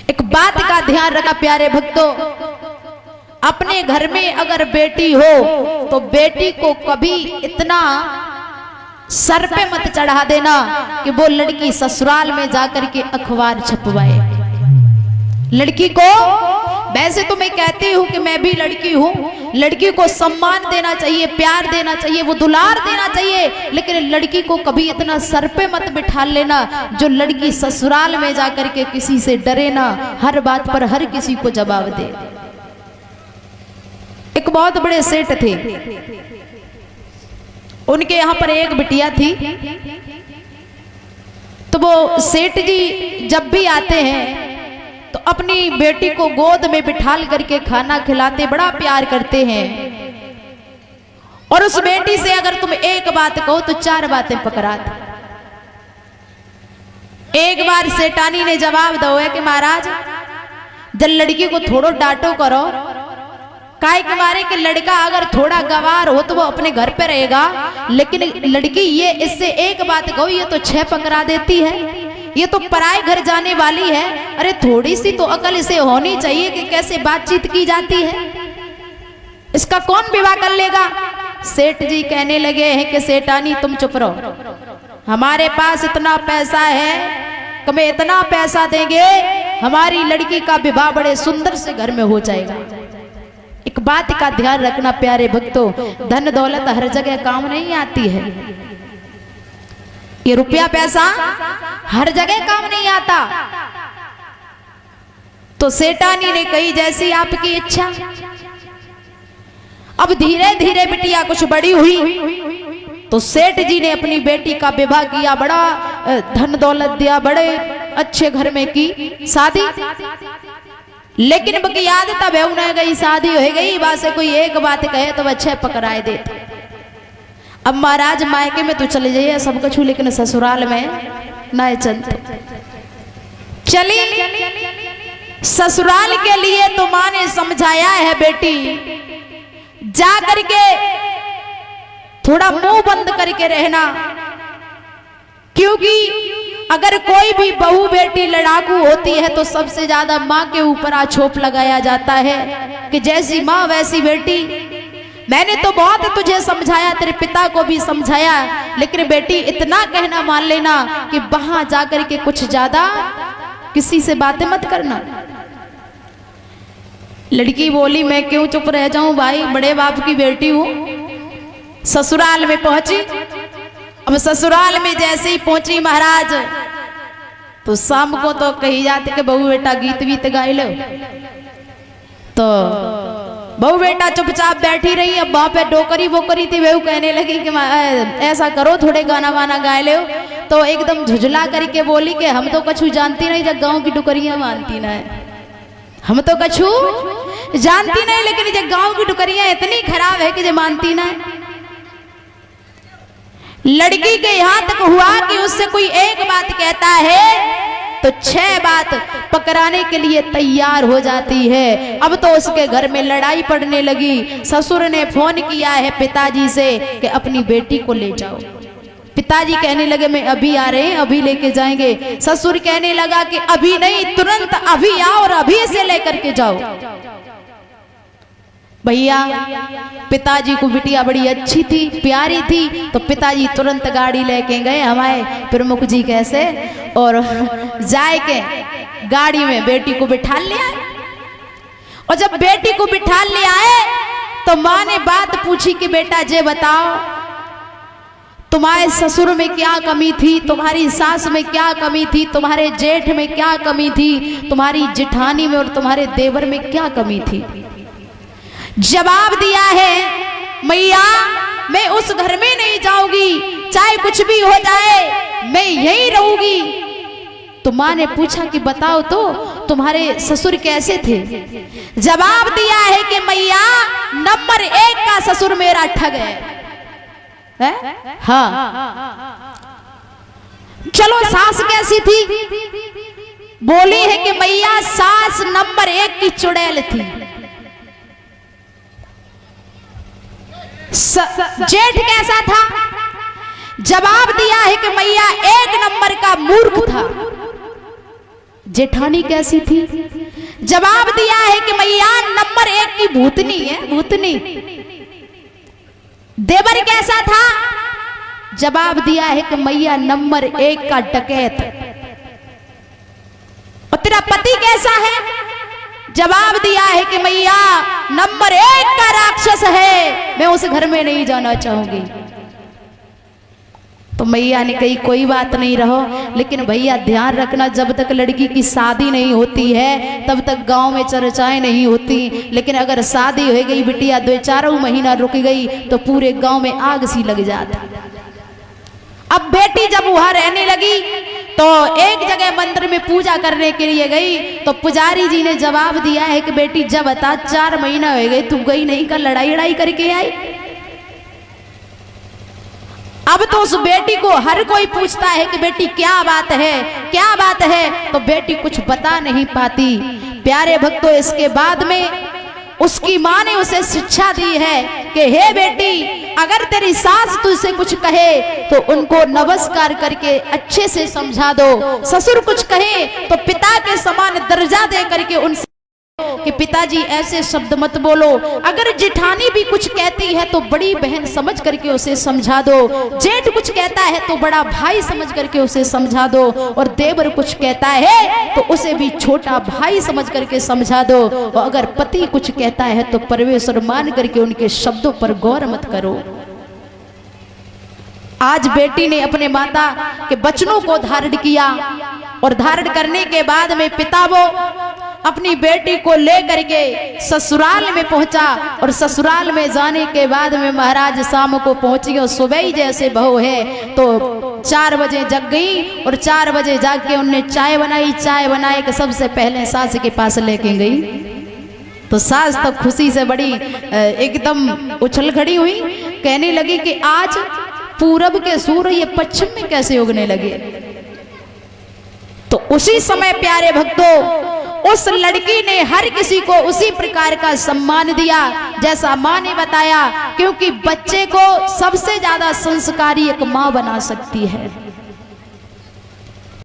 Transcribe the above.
एक बात का ध्यान रखा प्यारे भक्तों, अपने घर में अगर बेटी हो तो बेटी को कभी इतना सर पे मत चढ़ा देना कि वो लड़की ससुराल में जाकर के अखबार छपवाए। लड़की को, वैसे तो मैं कहती हूँ कि मैं भी लड़की हूँ, लड़की को सम्मान देना चाहिए, प्यार देना चाहिए, वो दुलार देना चाहिए, लेकिन लड़की को कभी इतना सर पे मत बिठा लेना जो लड़की ससुराल में जाकर के किसी से डरे ना, हर बात पर हर किसी को जवाब दे। एक बहुत बड़े सेठ थे, उनके यहाँ पर एक बिटिया थी, तो वो सेठ जी जब भी आते हैं तो अपनी बेटी को गोद में बिठाल करके खाना खिलाते, बड़ा प्यार करते हैं। और उस बेटी से अगर तुम एक बात कहो तो 4 बातें पकड़ाते। एक बार सेठानी ने जवाब दो है कि महाराज जब लड़की को थोड़ो डांटो करो, काहे के मारे कि लड़का अगर थोड़ा गवार हो तो वो अपने घर पे रहेगा, लेकिन लड़की ये इससे एक बात कहो ये तो 6 पकड़ा देती है, ये तो पराए घर जाने वाली है। अरे थोड़ी सी तो अकल इसे होनी चाहिए कि कैसे बातचीत की जाती है, इसका कौन विवाह कर लेगा। सेठ जी कहने लगे हैं कि सेठानी तुम चुप रहो, हमारे पास इतना पैसा है कि मैं इतना पैसा देंगे हमारी लड़की का विवाह बड़े सुंदर से घर में हो जाएगा। एक बात का ध्यान रखना प्यारे भक्तों, धन दौलत हर जगह काम नहीं आती है, ये रुपया पैसा हर जगह काम नहीं आता। तो सेठानी ने कही जैसी आपकी इच्छा। अब धीरे धीरे बिटिया कुछ बड़ी हुई तो सेठ जी ने अपनी बेटी का विवाह किया, बड़ा धन दौलत दिया, बड़े अच्छे घर में की शादी। लेकिन बकी याद तब है उन्हें गई शादी हो गई, वहां कोई एक बात कहे तो वह 6 पकड़ाए देते। अब महाराज मायके में तो चले जाइए सब कुछ, लेकिन ससुराल में ना चलते। चली ससुराल के लिए तो माँ ने समझाया है बेटी जा करके थोड़ा मुंह बंद करके रहना, क्योंकि अगर कोई भी बहू बेटी लड़ाकू होती है तो सबसे ज्यादा माँ के ऊपर आछोप लगाया जाता है कि जैसी माँ वैसी बेटी। मैंने तो बहुत तुझे समझाया, तेरे पिता को भी समझाया, लेकिन बेटी इतना कहना मान लेना कि वहां जाकर के कुछ ज्यादा किसी से बातें मत करना। लड़की बोली मैं क्यों चुप रह जाऊं भाई, बड़े बाप की बेटी हूं। ससुराल में पहुंची। अब ससुराल में जैसे ही पहुंची महाराज तो शाम को तो कही जाती कि बहू बेटा गीत वीत गाए लो, तो बहू बेटा चुपचाप बैठी रही। अब वहां पे डोकरी बोकरी थी, बहू कहने लगी कि ऐसा करो थोड़े गाना वाना गाए लो, तो एकदम झुझला करके बोली कि हम तो कछु जानती नहीं, जब गाँव की डुकरियां मानती ना है, हम तो कछु जानती नहीं, लेकिन जब गाँव की डुकरियां इतनी खराब है कि जो मानती ना है। लड़की के यहाँ तक हुआ कि उससे कोई एक बात कहता है तो 6 बात पकड़ाने के लिए तैयार हो जाती है। अब तो उसके घर में लड़ाई पड़ने लगी। ससुर ने फोन किया है पिताजी से कि अपनी बेटी को ले जाओ। पिताजी कहने लगे मैं अभी आ रहे हैं, अभी लेके जाएंगे। ससुर कहने लगा कि अभी नहीं, तुरंत अभी आओ और अभी से लेकर के जाओ। भैया पिताजी को बिटिया बड़ी अच्छी थी, प्यारी थी, तो पिताजी तुरंत गाड़ी लेके गए हमारे प्रमुख जी कैसे, और जाए के गाड़ी में बेटी को बिठा ले आए। और जब बेटी को बिठा ले आए तो माँ ने बात पूछी कि बेटा जे बताओ तुम्हारे ससुर में क्या कमी थी, तुम्हारी सास में क्या कमी थी, तुम्हारे जेठ में क्या कमी थी, तुम्हारी जेठानी में और तुम्हारे देवर में क्या कमी थी। जवाब दिया है मैया मैं उस घर में नहीं जाऊंगी, चाहे कुछ भी हो जाए मैं यहीं रहूंगी। तो माँ ने पूछा कि बताओ तो तुम्हारे ससुर कैसे थे। जवाब दिया है कि मैया नंबर 1 का ससुर मेरा ठग है। हाँ चलो सास कैसी थी, बोली है कि मैया सास नंबर 1 की चुड़ैल थी। जेठ कैसा था, जवाब दिया है कि मैया 1 नंबर का मूर्ख था। जेठानी कैसी थी? जवाब दिया है कि मैया नंबर 1 की भूतनी है, भूतनी। देवर कैसा था? जवाब दिया है कि मैया नंबर 1 का डकैत। और तेरा पति कैसा है? जवाब दिया है कि मैया नंबर 1 का राक्षस है, मैं उस घर में नहीं जाना चाहूंगी। तो मैया ने कही कोई बात नहीं रहो, लेकिन भैया ध्यान रखना जब तक लड़की की शादी नहीं होती है तब तक गांव में चर्चाएं नहीं होती, लेकिन अगर शादी हो गई बिटिया 2-4 महीना रुक गई तो पूरे गांव में आग सी लग जाती। अब बेटी जब वहां रहने लगी तो एक जगह मंदिर में पूजा करने के लिए गई, तो पुजारी जी ने जवाब दिया है कि बेटी जब बता 4 महीना हो गए तू गई नहीं, कर लड़ाई करके आई। अब तो उस बेटी को हर कोई पूछता है कि बेटी क्या बात है, क्या बात है, तो बेटी कुछ बता नहीं पाती। प्यारे भक्तों, इसके बाद में उसकी माँ ने उसे शिक्षा दी है कि हे बेटी, अगर तेरी सास तुझसे कुछ कहे तो उनको नमस्कार करके अच्छे से समझा दो। ससुर कुछ कहे तो पिता के समान दर्जा दे करके उनसे कि पिताजी ऐसे शब्द मत बोलो। अगर जेठानी भी कुछ कहती है तो बड़ी बहन समझ करके उसे समझा दो। जेठ कुछ कहता है तो बड़ा भाई समझ करके उसे समझा दो, और देवर कुछ कहता है तो उसे भी छोटा भाई समझ करके समझा दो। और अगर पति कुछ कहता है तो परमेश्वर मान करके उनके शब्दों पर गौर मत करो। आज बेटी ने अपने माता के वचनों को धारण किया, और धारण करने के बाद में पिता वो अपनी बेटी को लेकर के ससुराल में पहुंचा, और ससुराल में जाने के बाद में महाराज शाम को पहुंची, और सुबह ही जैसे बहू है तो 4 बजे जग गई, और 4 बजे जाग के उनने चाय बनाई। चाय बनाए के सबसे पहले सास के पास लेके गई, तो सास तब खुशी से बड़ी एकदम उछल खड़ी हुई, कहने लगी कि आज पूरब के सूर्य ये पश्चिम में कैसे उगने लगे। तो उसी समय प्यारे भक्तों उस लड़की ने हर किसी को उसी प्रकार का सम्मान दिया जैसा माँ ने बताया, क्योंकि बच्चे को सबसे ज्यादा संस्कारी एक माँ बना सकती है।